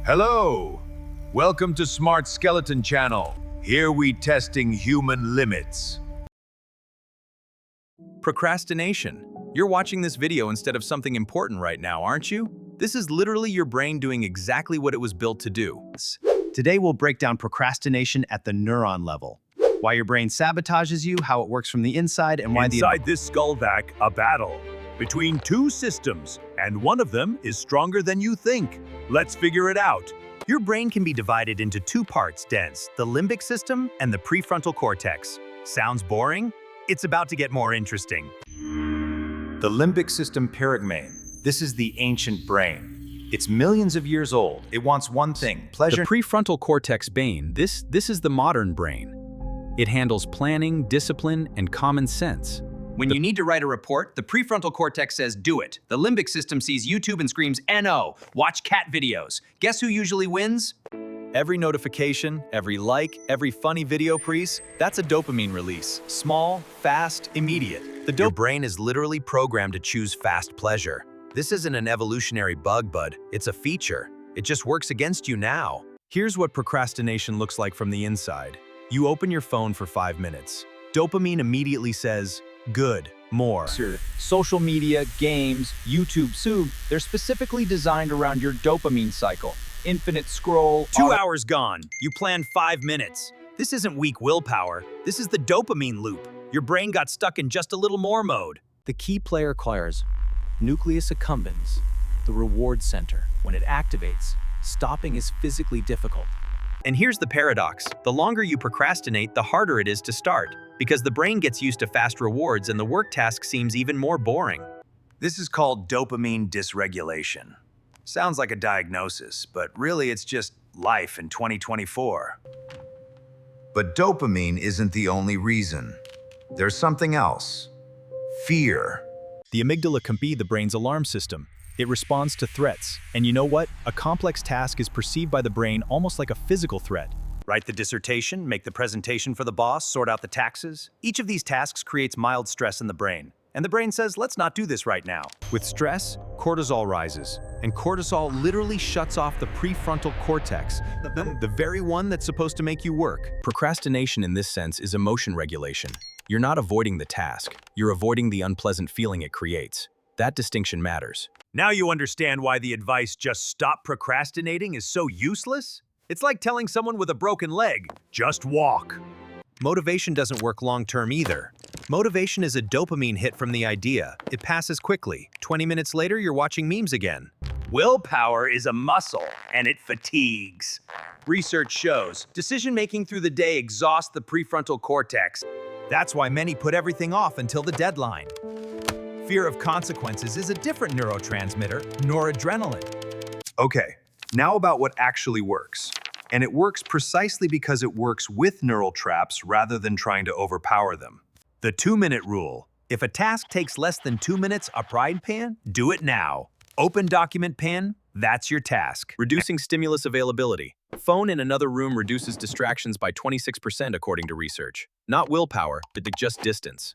Hello! Welcome to Smart Skeleton Channel. Here we testing human limits. Procrastination. You're watching this video instead of something important right now, aren't you? This is literally your brain doing exactly what it was built to do. Today we'll break down procrastination at the neuron level. Why your brain sabotages you, how it works from the inside, and why Inside this skull vac, a battle between two systems, and one of them is stronger than you think. Let's figure it out. Your brain can be divided into two parts, dense, the limbic system and the prefrontal cortex. Sounds boring? It's about to get more interesting. The limbic system pyrigmane. This is the ancient brain. It's millions of years old. It wants one thing, pleasure. The prefrontal cortex brain, this is the modern brain. It handles planning, discipline, and common sense. When you need to write a report, the prefrontal cortex says, do it. The limbic system sees YouTube and screams, NO, watch cat videos. Guess who usually wins? Every notification, every like, every funny video that's a dopamine release. Small, fast, immediate. Your brain is literally programmed to choose fast pleasure. This isn't an evolutionary bug, bud. It's a feature. It just works against you now. Here's what procrastination looks like from the inside. You open your phone for 5 minutes. Dopamine immediately says, good, more. Social media, games, YouTube, they're specifically designed around your dopamine cycle. Infinite scroll. 2 hours gone. You plan 5 minutes. This isn't weak willpower. This is the dopamine loop. Your brain got stuck in just a little more mode. The key player acquires nucleus accumbens, the reward center. When it activates, stopping is physically difficult. And here's the paradox. The longer you procrastinate, the harder it is to start, because the brain gets used to fast rewards and the work task seems even more boring. This is called dopamine dysregulation. Sounds like a diagnosis, but really it's just life in 2024. But dopamine isn't the only reason. There's something else. Fear. The amygdala can be the brain's alarm system. It responds to threats. And you know what? A complex task is perceived by the brain almost like a physical threat. Write the dissertation, make the presentation for the boss, sort out the taxes. Each of these tasks creates mild stress in the brain. And the brain says, let's not do this right now. With stress, cortisol rises. And cortisol literally shuts off the prefrontal cortex, the very one that's supposed to make you work. Procrastination in this sense is emotion regulation. You're not avoiding the task. You're avoiding the unpleasant feeling it creates. That distinction matters. Now you understand why the advice just stop procrastinating is so useless? It's like telling someone with a broken leg, just walk. Motivation doesn't work long-term either. Motivation is a dopamine hit from the idea. It passes quickly. 20 minutes later, you're watching memes again. Willpower is a muscle, and it fatigues. Research shows decision-making through the day exhausts the prefrontal cortex. That's why many put everything off until the deadline. Fear of consequences is a different neurotransmitter, noradrenaline. Okay, now about what actually works. And it works precisely because it works with neural traps rather than trying to overpower them. The 2-minute rule. If a task takes less than 2 minutes, a frying pan, do it now. Open document pan, that's your task. Reducing stimulus availability. Phone in another room reduces distractions by 26% according to research. Not willpower, but just distance.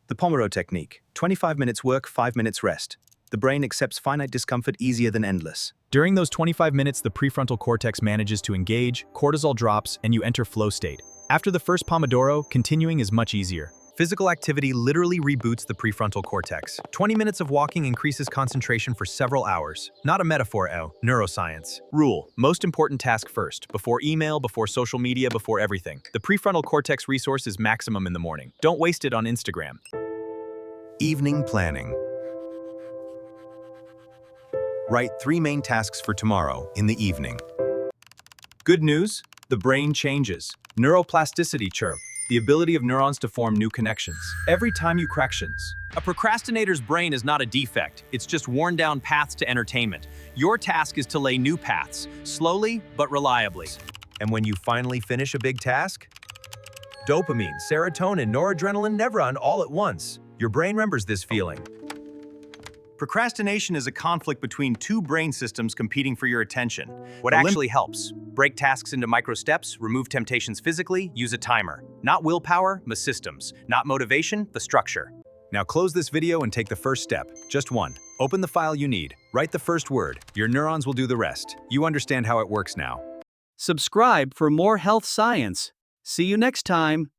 The Pomodoro technique. 25 minutes work, 5 minutes rest. The brain accepts finite discomfort easier than endless. During those 25 minutes, the prefrontal cortex manages to engage, cortisol drops, and you enter flow state. After the first Pomodoro, continuing is much easier. Physical activity literally reboots the prefrontal cortex. 20 minutes of walking increases concentration for several hours. Not a metaphor, neuroscience. Rule: most important task first, before email, before social media, before everything. The prefrontal cortex resource is maximum in the morning. Don't waste it on Instagram. Evening planning. Write 3 main tasks for tomorrow in the evening. Good news, the brain changes. Neuroplasticity chirp. The ability of neurons to form new connections. Every time you connections. A procrastinator's brain is not a defect. It's just worn down paths to entertainment. Your task is to lay new paths, slowly but reliably. And when you finally finish a big task, dopamine, serotonin, noradrenaline never run all at once. Your brain remembers this feeling. Procrastination is a conflict between two brain systems competing for your attention. What actually helps? Break tasks into micro steps, remove temptations physically, use a timer. Not willpower, but systems. Not motivation, but structure. Now close this video and take the first step. Just one. Open the file you need. Write the first word. Your neurons will do the rest. You understand how it works now. Subscribe for more health science. See you next time.